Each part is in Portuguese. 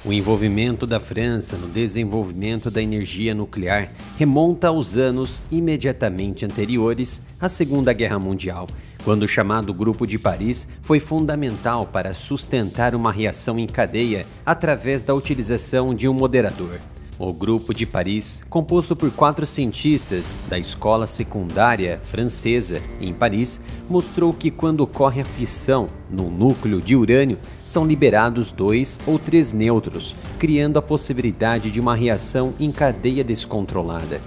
O envolvimento da França no desenvolvimento da energia nuclear remonta aos anos imediatamente anteriores à Segunda Guerra Mundial, quando o chamado Grupo de Paris foi fundamental para sustentar uma reação em cadeia através da utilização de um moderador. O Grupo de Paris, composto por 4 cientistas da escola secundária francesa em Paris, mostrou que quando ocorre a fissão no núcleo de urânio, são liberados 2 ou 3 nêutrons, criando a possibilidade de uma reação em cadeia descontrolada.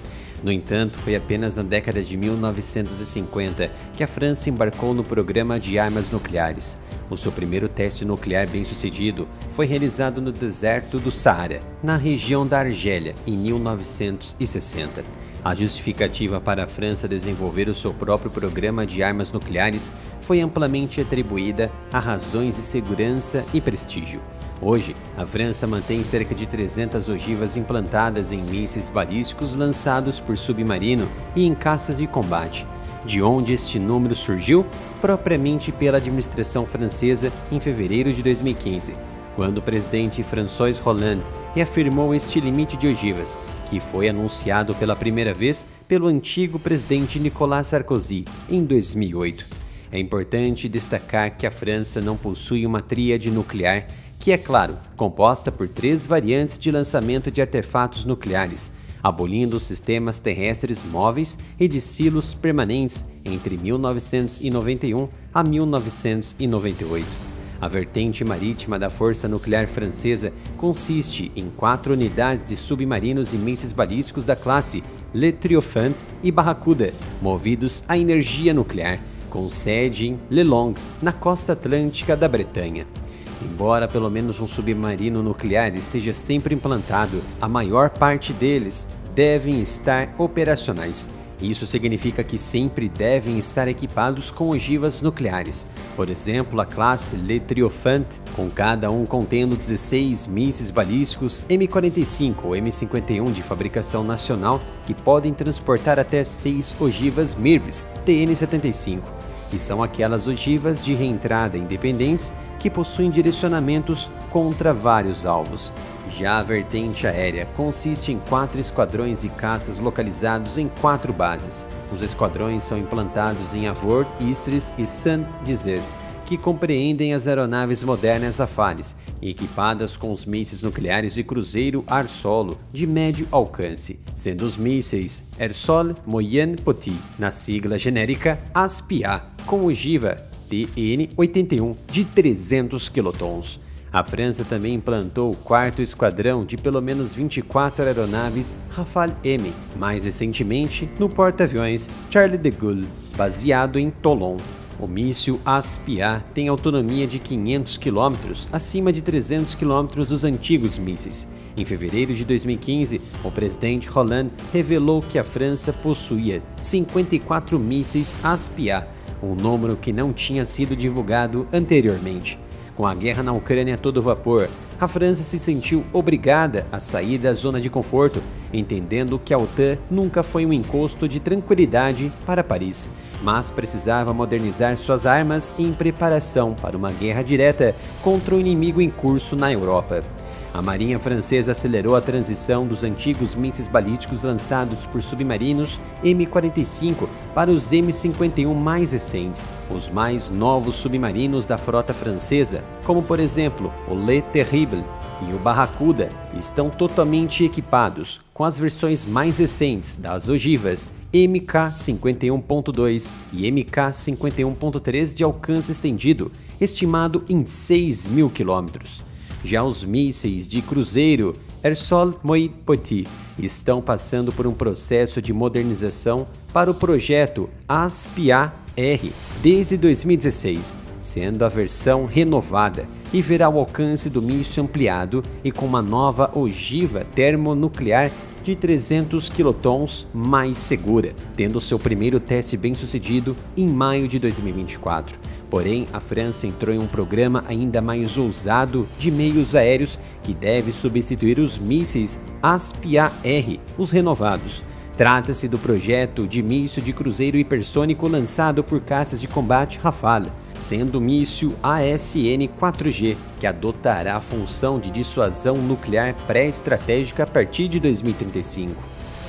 No entanto, foi apenas na década de 1950 que a França embarcou no programa de armas nucleares. O seu primeiro teste nuclear bem-sucedido foi realizado no deserto do Saara, na região da Argélia, em 1960. A justificativa para a França desenvolver o seu próprio programa de armas nucleares foi amplamente atribuída a razões de segurança e prestígio. Hoje, a França mantém cerca de 300 ogivas implantadas em mísseis balísticos lançados por submarino e em caças de combate. De onde este número surgiu? Propriamente pela administração francesa em fevereiro de 2015, quando o presidente François Hollande reafirmou este limite de ogivas, que foi anunciado pela primeira vez pelo antigo presidente Nicolas Sarkozy em 2008. É importante destacar que a França não possui uma tríade nuclear, que é, claro, composta por 3 variantes de lançamento de artefatos nucleares, abolindo os sistemas terrestres móveis e de silos permanentes entre 1991 a 1998. A vertente marítima da Força Nuclear Francesa consiste em 4 unidades de submarinos e mísseis balísticos da classe Le Triomphant e Barracuda, movidos a energia nuclear, com sede em Le Long, na costa atlântica da Bretanha. Embora pelo menos um submarino nuclear esteja sempre implantado, a maior parte deles devem estar operacionais. Isso significa que sempre devem estar equipados com ogivas nucleares. Por exemplo, a classe Le Triomphant, com cada um contendo 16 mísseis balísticos M45 ou M51 de fabricação nacional, que podem transportar até 6 ogivas MIRVs TN-75, que são aquelas ogivas de reentrada independentes que possuem direcionamentos contra vários alvos. Já a vertente aérea consiste em 4 esquadrões de caças localizados em 4 bases. Os esquadrões são implantados em Avord, Istres e Saint-Dizier, que compreendem as aeronaves modernas Rafales, equipadas com os mísseis nucleares de cruzeiro ar-solo de médio alcance, sendo os mísseis Air-Sol Moyenne Petit, na sigla genérica ASPIA, com ogiva TN-81 de 300 quilotons. A França também implantou o 4º esquadrão de pelo menos 24 aeronaves Rafale M, mais recentemente no porta-aviões Charles de Gaulle, baseado em Toulon. O míssil ASPIA tem autonomia de 500 km, acima de 300 km dos antigos mísseis. Em fevereiro de 2015, o presidente Hollande revelou que a França possuía 54 mísseis ASPIA, um número que não tinha sido divulgado anteriormente. Com a guerra na Ucrânia a todo vapor, a França se sentiu obrigada a sair da zona de conforto, entendendo que a OTAN nunca foi um encosto de tranquilidade para Paris, mas precisava modernizar suas armas em preparação para uma guerra direta contra o inimigo em curso na Europa. A Marinha Francesa acelerou a transição dos antigos mísseis balísticos lançados por submarinos M45 para os M51 mais recentes. Os mais novos submarinos da frota francesa, como por exemplo o Le Terrible e o Barracuda, estão totalmente equipados com as versões mais recentes das ogivas MK51.2 e MK51.3 de alcance estendido, estimado em 6.000 km. Já os mísseis de cruzeiro Air-Sol Moyenne Petit estão passando por um processo de modernização para o projeto ASPIA-R desde 2016, sendo a versão renovada e verá o alcance do míssil ampliado e com uma nova ogiva termonuclear de 300 quilotons mais segura, tendo seu primeiro teste bem-sucedido em maio de 2024. Porém, a França entrou em um programa ainda mais ousado de meios aéreos que deve substituir os mísseis ASPIA-R, os renovados. Trata-se do projeto de míssil de cruzeiro hipersônico lançado por caças de combate Rafale, sendo o míssil ASN-4G, que adotará a função de dissuasão nuclear pré-estratégica a partir de 2035.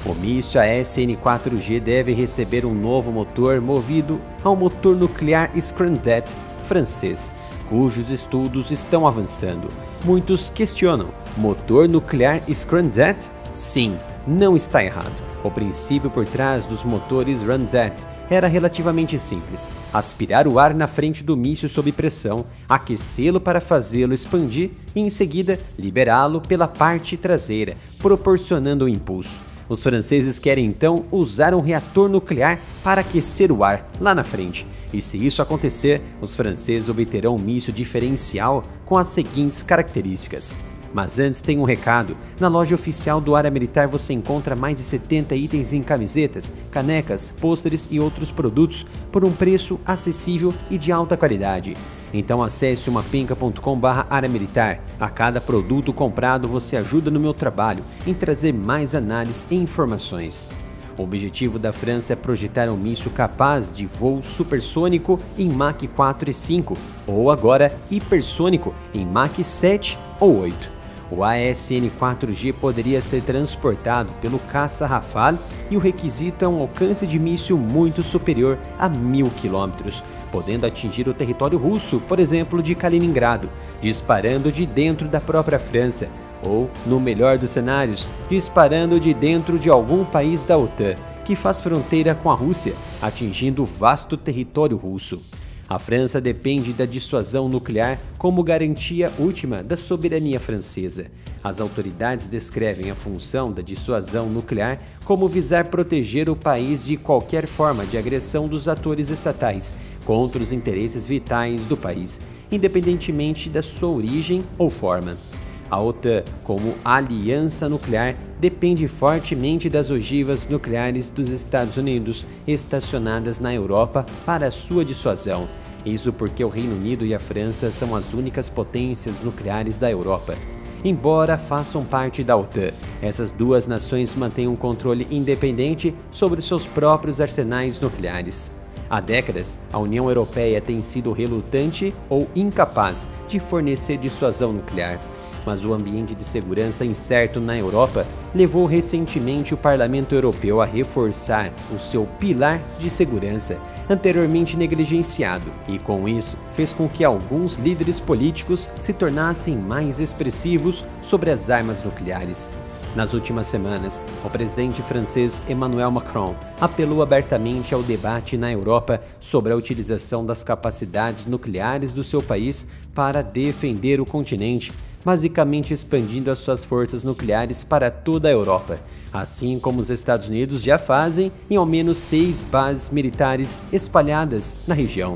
O míssil ASN-4G deve receber um novo motor movido ao motor nuclear Scramjet francês, cujos estudos estão avançando. Muitos questionam: motor nuclear Scramjet? Sim, não está errado. O princípio por trás dos motores Ramjet era relativamente simples: aspirar o ar na frente do míssil sob pressão, aquecê-lo para fazê-lo expandir e em seguida liberá-lo pela parte traseira, proporcionando o impulso. Os franceses querem então usar um reator nuclear para aquecer o ar lá na frente. E se isso acontecer, os franceses obterão um míssil diferencial com as seguintes características. Mas antes tem um recado: na loja oficial do Área Militar você encontra mais de 70 itens em camisetas, canecas, pôsteres e outros produtos por um preço acessível e de alta qualidade. Então acesse umapinca.com/área militar. A cada produto comprado você ajuda no meu trabalho em trazer mais análises e informações. O objetivo da França é projetar um míssil capaz de voo supersônico em Mach 4 e 5, ou agora hipersônico em Mach 7 ou 8. O ASN-4G poderia ser transportado pelo caça Rafale e o requisito é um alcance de míssil muito superior a 1000 km, podendo atingir o território russo, por exemplo, de Kaliningrado, disparando de dentro da própria França, ou, no melhor dos cenários, disparando de dentro de algum país da OTAN, que faz fronteira com a Rússia, atingindo o vasto território russo. A França depende da dissuasão nuclear como garantia última da soberania francesa. As autoridades descrevem a função da dissuasão nuclear como visar proteger o país de qualquer forma de agressão dos atores estatais contra os interesses vitais do país, independentemente da sua origem ou forma. A OTAN, como aliança nuclear, depende fortemente das ogivas nucleares dos Estados Unidos estacionadas na Europa para sua dissuasão. Isso porque o Reino Unido e a França são as únicas potências nucleares da Europa. Embora façam parte da OTAN, essas duas nações mantêm um controle independente sobre seus próprios arsenais nucleares. Há décadas, a União Europeia tem sido relutante ou incapaz de fornecer dissuasão nuclear. Mas o ambiente de segurança incerto na Europa levou recentemente o Parlamento Europeu a reforçar o seu pilar de segurança, anteriormente negligenciado, e com isso fez com que alguns líderes políticos se tornassem mais expressivos sobre as armas nucleares. Nas últimas semanas, o presidente francês Emmanuel Macron apelou abertamente ao debate na Europa sobre a utilização das capacidades nucleares do seu país para defender o continente, basicamente expandindo as suas forças nucleares para toda a Europa, assim como os Estados Unidos já fazem em ao menos 6 bases militares espalhadas na região.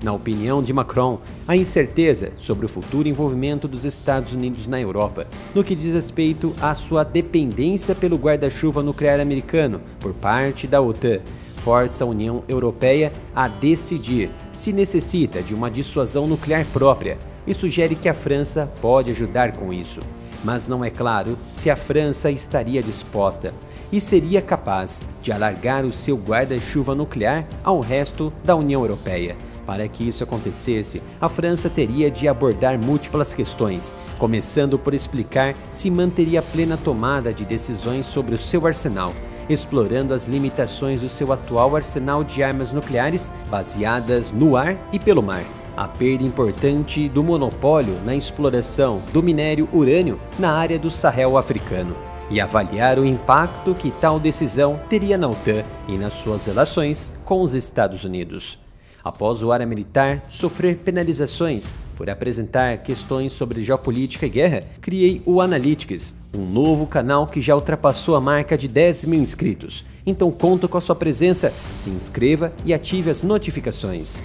Na opinião de Macron, a incerteza sobre o futuro envolvimento dos Estados Unidos na Europa, no que diz respeito à sua dependência pelo guarda-chuva nuclear americano por parte da OTAN, força a União Europeia a decidir se necessita de uma dissuasão nuclear própria e sugere que a França pode ajudar com isso. Mas não é claro se a França estaria disposta e seria capaz de alargar o seu guarda-chuva nuclear ao resto da União Europeia. Para que isso acontecesse, a França teria de abordar múltiplas questões, começando por explicar se manteria plena tomada de decisões sobre o seu arsenal, explorando as limitações do seu atual arsenal de armas nucleares baseadas no ar e pelo mar, a perda importante do monopólio na exploração do minério urânio na área do Sahel africano, e avaliar o impacto que tal decisão teria na OTAN e nas suas relações com os Estados Unidos. Após o Área Militar sofrer penalizações por apresentar questões sobre geopolítica e guerra, criei o Analytics, um novo canal que já ultrapassou a marca de 10 mil inscritos. Então conto com a sua presença, se inscreva e ative as notificações.